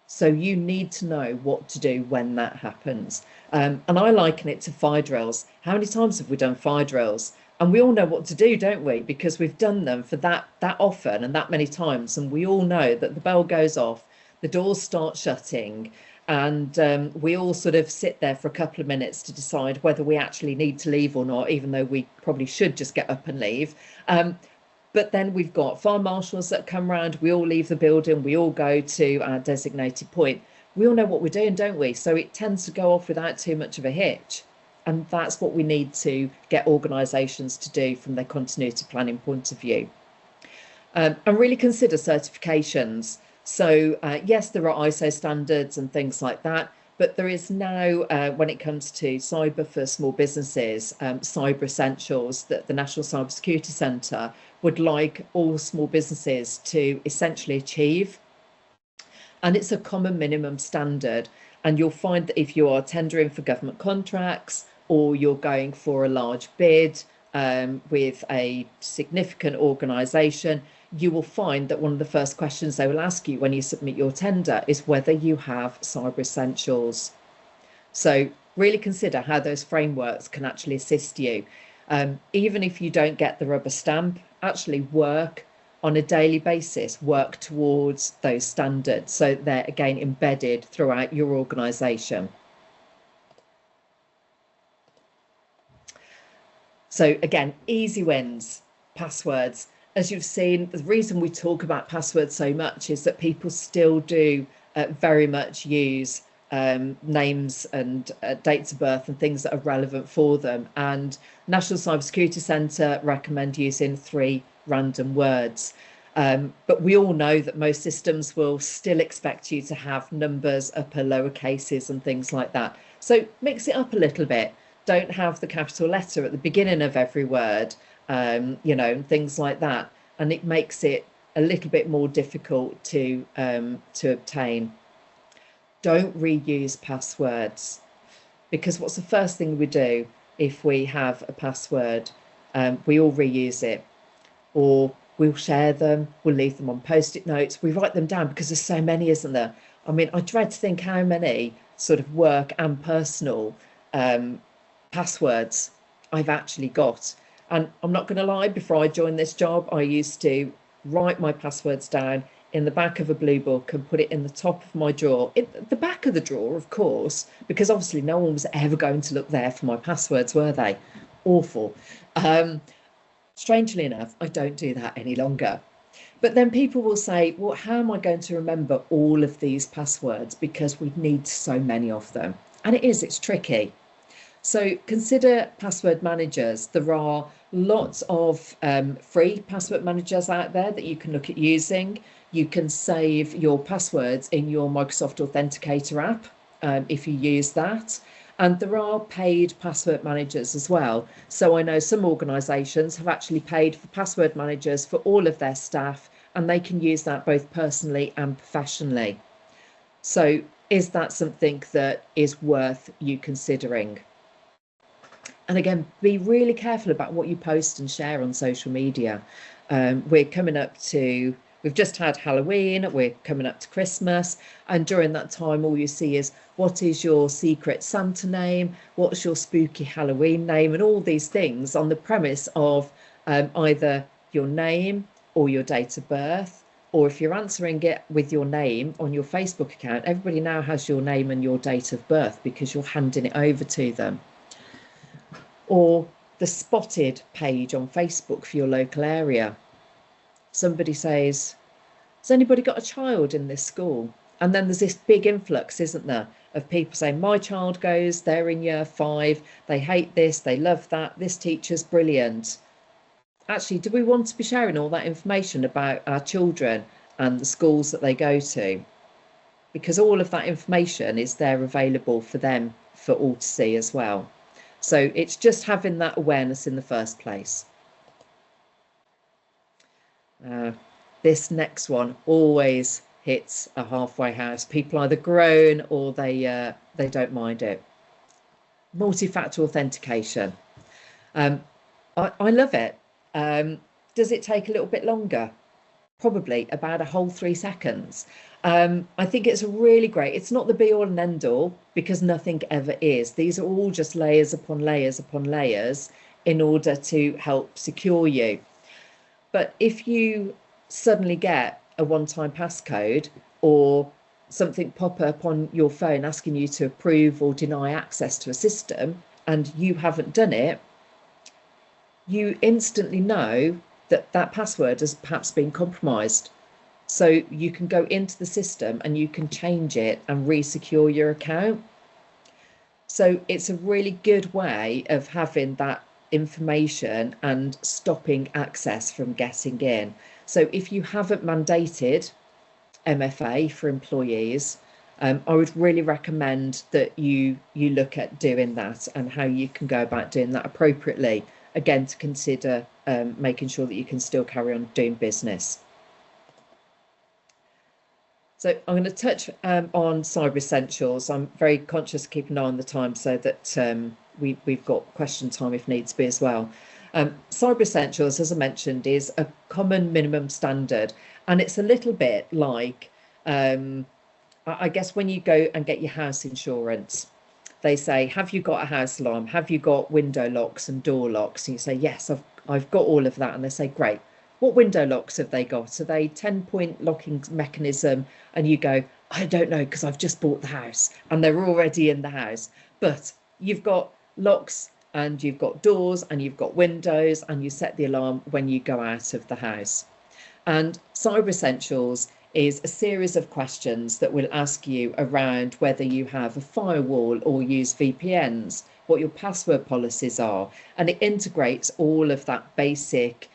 B: So you need to know what to do when that happens. And I liken it to fire drills. How many times have we done fire drills? And we all know what to do, don't we? Because we've done them for that often and that many times. And we all know that the bell goes off, the doors start shutting, and we all sort of sit there for a couple of minutes to decide whether we actually need to leave or not, even though we probably should just get up and leave. But then we've got fire marshals that come round, we all leave the building, we all go to our designated point. We all know what we're doing, don't we? So it tends to go off without too much of a hitch. And that's what we need to get organisations to do from their continuity planning point of view. And really consider certifications. So yes, there are ISO standards and things like that, but there is now, when it comes to cyber for small businesses, Cyber Essentials that the National Cyber Security Centre would like all small businesses to essentially achieve. And it's a common minimum standard. And you'll find that if you are tendering for government contracts or you're going for a large bid with a significant organisation, you will find that one of the first questions they will ask you when you submit your tender is whether you have Cyber Essentials. So really consider how those frameworks can actually assist you. Even if you don't get the rubber stamp, actually work on a daily basis, work towards those standards so they're again embedded throughout your organisation. So again, easy wins, passwords. As you've seen, the reason we talk about passwords so much is that people still do very much use names and dates of birth and things that are relevant for them. And National Cyber Security Centre recommend using 3 random words. But we all know that most systems will still expect you to have numbers, upper, lower cases and things like that. So mix it up a little bit. Don't have the capital letter at the beginning of every word. You know, things like that, and it makes it a little bit more difficult to obtain. Don't reuse passwords, because what's the first thing we do if we have a password? We all reuse it, or we'll share them, we'll leave them on post-it notes, we write them down because there's so many, isn't there? I mean, I dread to think how many sort of work and personal passwords I've actually got. And I'm not going to lie, before I joined this job, I used to write my passwords down in the back of a blue book and put it in the top of my drawer, in the back of the drawer, of course, because obviously no one was ever going to look there for my passwords, were they? Awful. Strangely enough, I don't do that any longer. But then people will say, well, how am I going to remember all of these passwords? Because we need so many of them. And it's tricky. So consider password managers. There are lots of free password managers out there that you can look at using. You can save your passwords in your Microsoft Authenticator app if you use that. And there are paid password managers as well. So I know some organisations have actually paid for password managers for all of their staff, and they can use that both personally and professionally. So is that something that is worth you considering? And again, be really careful about what you post and share on social media. We're coming up to, we've just had Halloween, we're coming up to Christmas. And during that time, all you see is, what is your secret Santa name? What's your spooky Halloween name? And all these things on the premise of either your name or your date of birth, or if you're answering it with your name on your Facebook account, everybody now has your name and your date of birth because you're handing it over to them. Or the spotted page on Facebook for your local area. Somebody says, has anybody got a child in this school? And then there's this big influx, isn't there, of people saying, my child goes, they're in year 5, they hate this, they love that, this teacher's brilliant. Actually, do we want to be sharing all that information about our children and the schools that they go to? Because all of that information is there available for them for all to see as well. So it's just having that awareness in the first place. This next one always hits a halfway house. People either groan or they don't mind it. Multi-factor authentication. I love it. Does it take a little bit longer? Probably about a whole 3 seconds. I think it's really great. It's not the be all and end all, because nothing ever is. These are all just layers upon layers upon layers in order to help secure you. But if you suddenly get a one-time passcode or something pop up on your phone asking you to approve or deny access to a system and you haven't done it, you instantly know that that password has perhaps been compromised. So you can go into the system and you can change it and re-secure your account. So it's a really good way of having that information and stopping access from getting in. So if you haven't mandated MFA for employees, I would really recommend that you look at doing that and how you can go about doing that appropriately. Again, to consider making sure that you can still carry on doing business. So I'm going to touch on Cyber Essentials. I'm very conscious of keeping an eye on the time so that we've got question time if needs be as well. Cyber Essentials, as I mentioned, is a common minimum standard, and it's a little bit like, I guess, when you go and get your house insurance. They say, have you got a house alarm? Have you got window locks and door locks? And you say, yes, I've got all of that. And they say, great. What window locks have they got? Are they 10-point locking mechanism? And you go, I don't know, because I've just bought the house and they're already in the house. But you've got locks and you've got doors and you've got windows, and you set the alarm when you go out of the house. And Cyber Essentials is a series of questions that will ask you around whether you have a firewall or use VPNs, what your password policies are, and it integrates all of that basic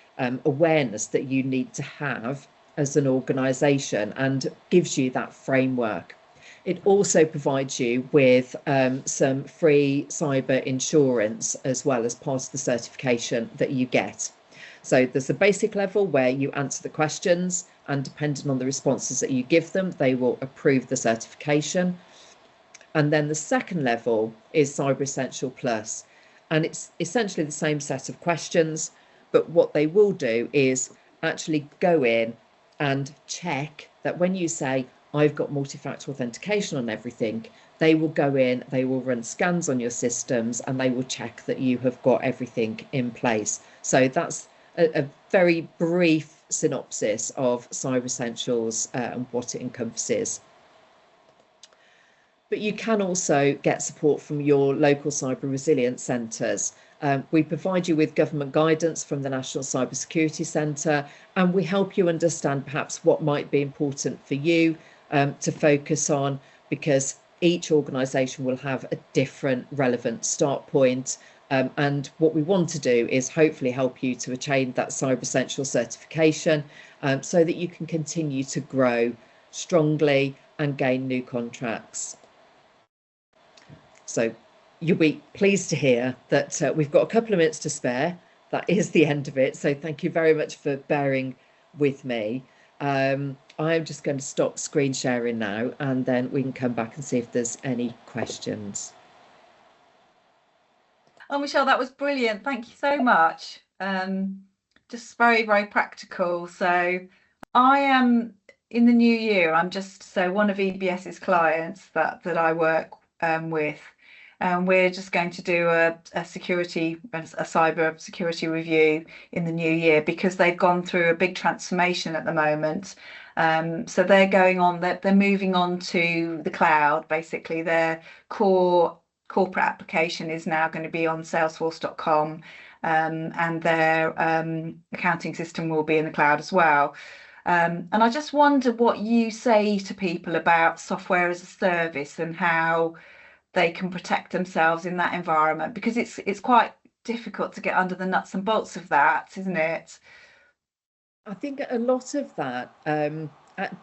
B: awareness that you need to have as an organisation and gives you that framework. It also provides you with some free cyber insurance as well as part of the certification that you get. So there's a basic level where you answer the questions, and depending on the responses that you give them, they will approve the certification. And then the second level is Cyber Essential Plus, and it's essentially the same set of questions, but what they will do is actually go in and check that when you say, I've got multi-factor authentication on everything, they will go in, they will run scans on your systems, and they will check that you have got everything in place. So that's a very brief synopsis of Cyber Essentials and what it encompasses. But you can also get support from your local cyber resilience centres. We provide you with government guidance from the National Cyber Security Centre, and we help you understand perhaps what might be important for you to focus on, because each organisation will have a different relevant start point. And what we want to do is hopefully help you to attain that Cyber Essential certification so that you can continue to grow strongly and gain new contracts. So you'll be pleased to hear that we've got a couple of minutes to spare. That is the end of it. So thank you very much for bearing with me. I'm just going to stop screen sharing now, and then we can come back and see if there's any questions.
I: Oh, Michelle, that was brilliant. Thank you so much. Just very, very practical. So I am in the new year. I'm just one of EBS's clients that I work with. We're just going to do a cyber security review in the new year because they've gone through a big transformation at the moment. So they're moving on to the cloud. Basically, their core corporate application is now going to be on salesforce.com, and their accounting system will be in the cloud as well. And I just wonder what you say to people about software as a service and how they can protect themselves in that environment, because it's quite difficult to get under the nuts and bolts of that, isn't it?
B: I think a lot of that,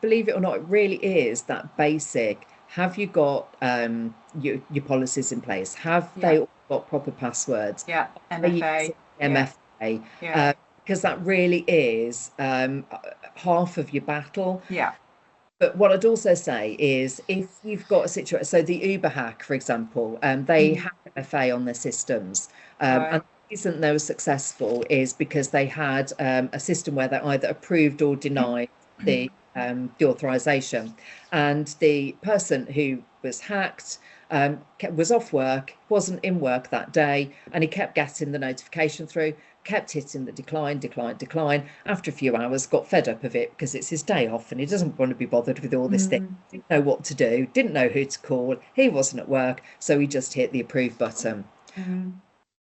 B: believe it or not, it really is that basic. Have you got your policies in place? Have they all got proper passwords?
I: Yeah, MFA.
B: MFA.
I: Yeah.
B: Because that really is half of your battle.
I: Yeah.
B: But what I'd also say is, if you've got a situation, so the Uber hack, for example, they have MFA on their systems, and the reason they were successful is because they had a system where they either approved or denied the authorization, and the person who was hacked was off work, wasn't in work that day, and he kept getting the notification through, kept hitting the decline. After a few hours, got fed up of it because it's his day off and he doesn't want to be bothered with all this thing. Didn't know what to do, didn't know who to call. He wasn't at work, so he just hit the approve button.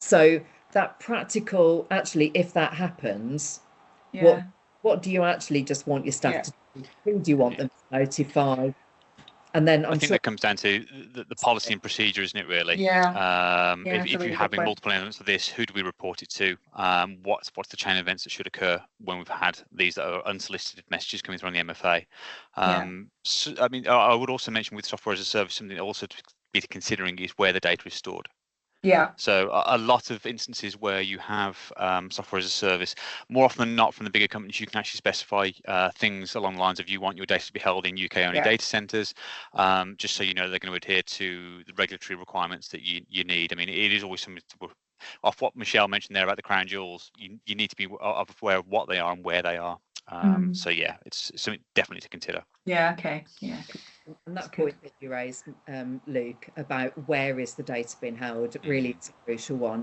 B: So that practical, actually, if that happens, what do you actually just want your staff to do? Who do you want them to notify? And then
A: I think that comes down to the policy and procedure, isn't it, really? If you're having multiple elements of this, who do we report it to? What's the chain of events that should occur when we've had these that are unsolicited messages coming through on the MFA? So, I mean, I would also mention with software as a service, something also to be considering is where the data is stored. So a lot of instances where you have software as a service, more often than not from the bigger companies, you can actually specify things along the lines of you want your data to be held in UK only data centers, just so you know they're going to adhere to the regulatory requirements that you need. I mean, it is always something to, off what Michelle mentioned there about the crown jewels, you need to be aware of what they are and where they are. So yeah, it's something definitely to consider.
B: And that point that you raised, Luke, about where is the data being held, really is a crucial one,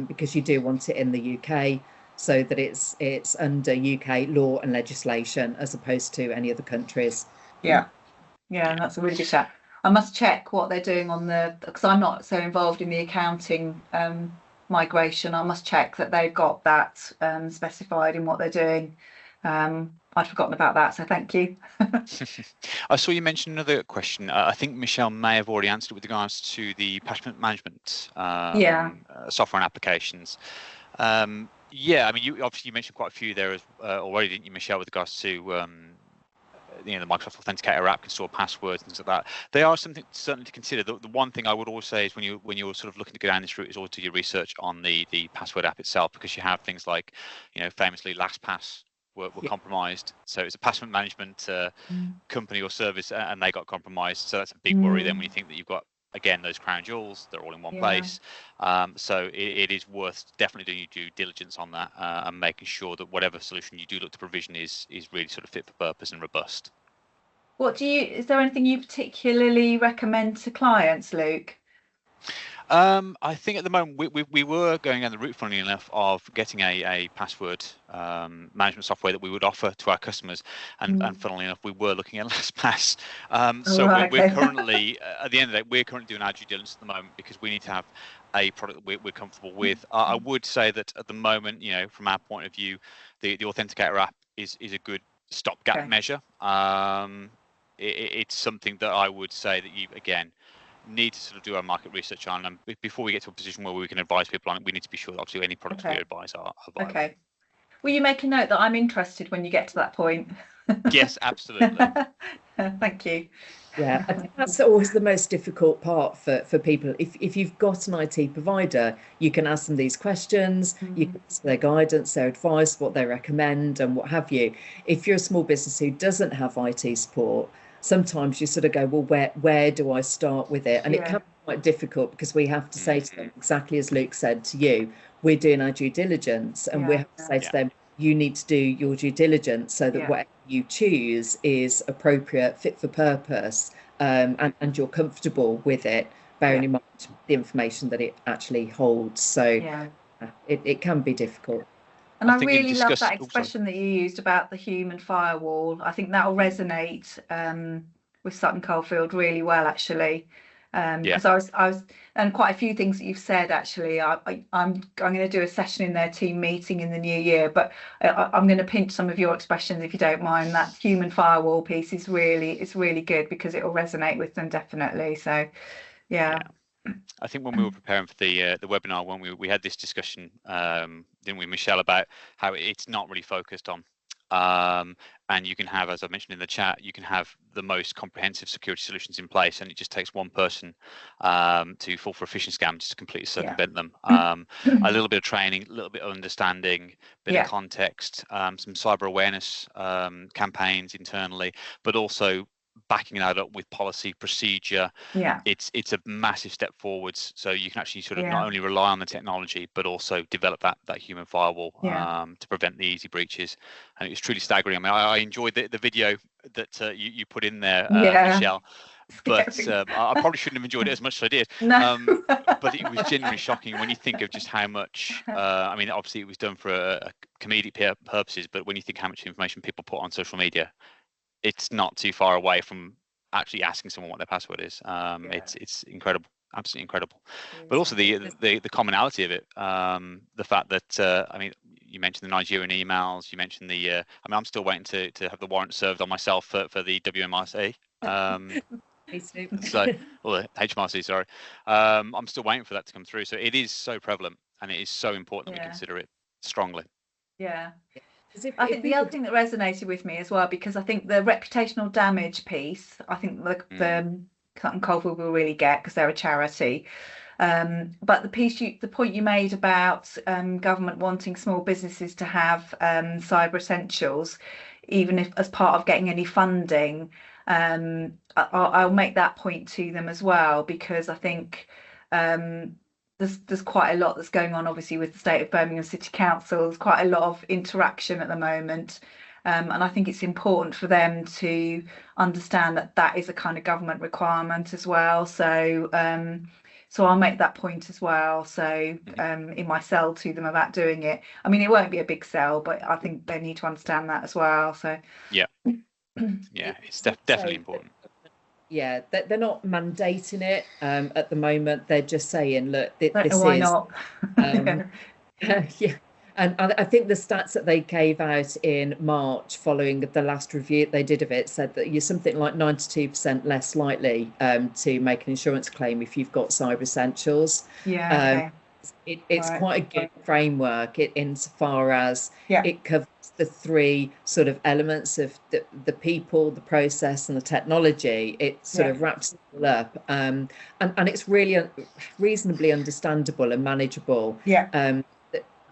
B: because you do want it in the UK so that it's under UK law and legislation as opposed to any other countries.
I: That's a really good chat. I must check what they're doing on because I'm not so involved in the accounting migration. I must check that they've got that specified in what they're doing. I'd forgotten about that, so thank you.
A: I saw you mention another question. I think Michelle may have already answered it with regards to the password management software and applications. I mean, you obviously mentioned quite a few there already, didn't you, Michelle, with regards to the Microsoft Authenticator app can store passwords and things like that. They are something certainly to consider. The one thing I would always say is when you're sort of looking to go down this route is always do your research on the password app itself, because you have things like, famously LastPass were compromised. So it's a password management company or service, and they got compromised. So that's a big worry then when you think that you've got, again, those crown jewels, they're all in one place. So it is worth definitely doing your due diligence on that and making sure that whatever solution you do look to provision is really sort of fit for purpose and robust.
I: Is there anything you particularly recommend to clients, Luke?
A: I think at the moment we were going down the route, funnily enough, of getting a password management software that we would offer to our customers, and funnily enough, we were looking at LastPass. We're currently at the end of the day, we're currently doing our due diligence at the moment because we need to have a product that we're comfortable with. I would say that at the moment, from our point of view, the Authenticator app is a good stopgap measure. It's something that I would say that you need to sort of do our market research on, and before we get to a position where we can advise people on it, we need to be sure that obviously any products we advise are viable.
I: Will you make a note that I'm interested when you get to that point?
A: Yes, absolutely.
I: Thank you.
B: I think that's always the most difficult part for people. If you've got an IT provider, you can ask them these questions, you can ask their guidance, their advice, what they recommend and what have you. If you're a small business who doesn't have IT support, sometimes you sort of go, well, where do I start with it? And it can be quite difficult because we have to say to them, exactly as Luke said to you, we're doing our due diligence, and we have to say to them, you need to do your due diligence so that whatever you choose is appropriate, fit for purpose, and you're comfortable with it, bearing in mind the information that it actually holds. So it can be difficult.
I: And I really love that expression that you used about the human firewall. I think that will resonate with Sutton Coldfield really well, actually. Because I was, and quite a few things that you've said actually. I'm going to do a session in their team meeting in the new year, but I'm going to pinch some of your expressions if you don't mind. That human firewall piece is really good because it will resonate with them definitely. So, yeah.
A: I think when we were preparing for the webinar, when we had this discussion, didn't we, Michelle, about how it's not really focused on. And you can have, as I mentioned in the chat, you can have the most comprehensive security solutions in place, and it just takes one person to fall for a phishing scam just to completely circumvent them. A little bit of training, a little bit of understanding, bit of context, some cyber awareness campaigns internally, but also backing that up with policy, procedure. It's a massive step forwards, so you can actually sort of not only rely on the technology but also develop that human firewall to prevent the easy breaches. And it was truly staggering. I mean, I enjoyed the video that you put in there, Michelle, but I probably shouldn't have enjoyed it as much as I did. But it was genuinely shocking when you think of just how much I mean, obviously it was done for a comedic purposes, but when you think how much information people put on social media, it's not too far away from actually asking someone what their password is. It's incredible, absolutely incredible. But also the commonality of it, the fact that I mean, you mentioned the Nigerian emails, you mentioned the I mean, I'm still waiting to have the warrant served on myself for the WMRC. So, or the HMRC, sorry. I'm still waiting for that to come through. So it is so prevalent, and it is so important that we consider it strongly.
I: I think the other thing that resonated with me as well, because I think the reputational damage piece, I think the Cut & Coldfield will really get, because they're a charity. But the point you made about government wanting small businesses to have cyber essentials, even if as part of getting any funding, I'll make that point to them as well, because I think there's quite a lot that's going on, obviously, with the state of Birmingham City Council. There's quite a lot of interaction at the moment. And I think it's important for them to understand that that is a kind of government requirement as well. So so I'll make that point as well. So in my sell to them about doing it. I mean, it won't be a big sell, but I think they need to understand that as well. So
A: yeah, it's definitely important.
B: Yeah, they're not mandating it at the moment. They're just saying, look, this is
I: why not?
B: yeah. And I think the stats that they gave out in March following the last review they did of it said that you're something like 92% less likely to make an insurance claim if you've got cyber essentials. It's quite a good framework insofar as it covers the three sort of elements of the people, the process, and the technology. It sort of wraps it all up, and it's really reasonably understandable and manageable.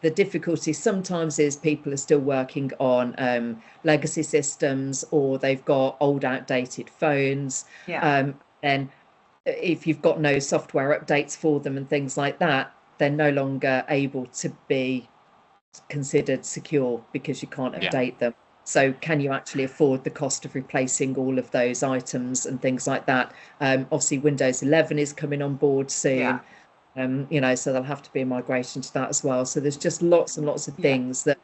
B: The difficulty sometimes is people are still working on legacy systems, or they've got old, outdated phones. And if you've got no software updates for them and things like that, they're no longer able to be considered secure because you can't update them. So can you actually afford the cost of replacing all of those items and things like that? Obviously, Windows 11 is coming on board soon. You know, so there'll have to be a migration to that as well. So there's just lots and lots of things that,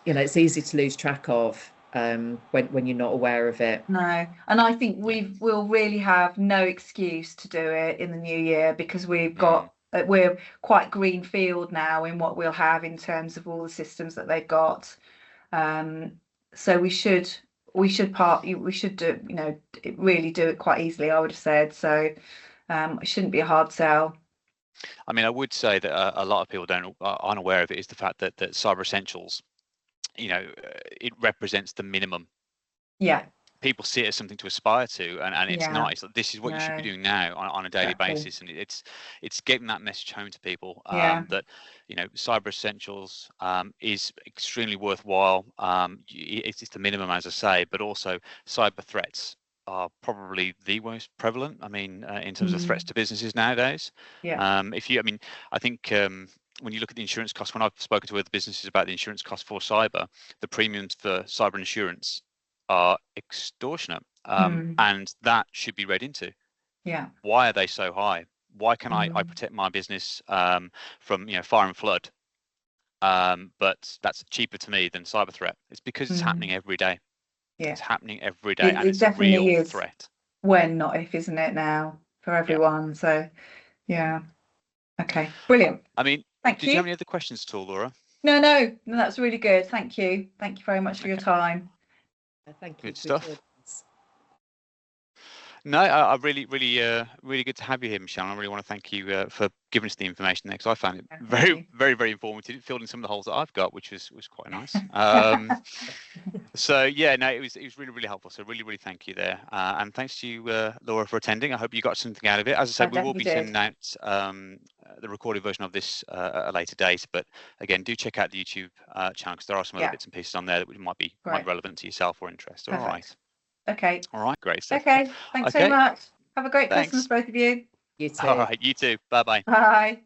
B: you know, it's easy to lose track of when you're not aware of it.
I: No, and I think we'll really have no excuse to do it in the new year, because we've got we're quite greenfield now in what we'll have in terms of all the systems that they've got. So we should do, you know, really do it quite easily, I would have said. So it shouldn't be a hard sell.
A: I mean, I would say that a lot of people aren't aware of it, is the fact that Cyber Essentials, you know, it represents the minimum. People see it as something to aspire to, and it's not. It's like, this is what you should be doing now on a daily basis, and it's getting that message home to people that, you know, Cyber Essentials is extremely worthwhile. It's the minimum, as I say, but also cyber threats are probably the most prevalent. I mean, in terms of threats to businesses nowadays. I mean, I think when you look at the insurance costs, when I've spoken to other businesses about the insurance costs for cyber, the premiums for cyber insurance are extortionate, and that should be read into. Why are they so high? Why can I protect my business from, you know, fire and flood, but that's cheaper to me than cyber threat? It's because it's happening every day. It's happening every day, and it's a real threat.
I: When, not if, isn't it now? for everyone. So yeah, okay, brilliant.
A: I mean,
I: Thank
A: did you have any other questions at all, Laura?
I: No, that's really good. Thank you very much for your time.
B: Thank you.
A: Good stuff.
B: joining us.
A: No, I really good to have you here, Michelle. I really want to thank you for giving us the information there, because I found it very informative. It filled in some of the holes that I've got, which was quite nice. So yeah, no, it was really helpful. So really thank you there, and thanks to you, Laura, for attending. I hope you got something out of it. As I said, we will be sending out the recorded version of this at a later date. But again, do check out the YouTube channel, because there are some other bits and pieces on there that might be relevant to yourself or interest. All right.
I: Okay.
A: All right, great stuff.
I: Okay, thanks so much. Have a great Christmas, both of you.
B: You too.
A: All right, you too. Bye-bye.
I: Bye.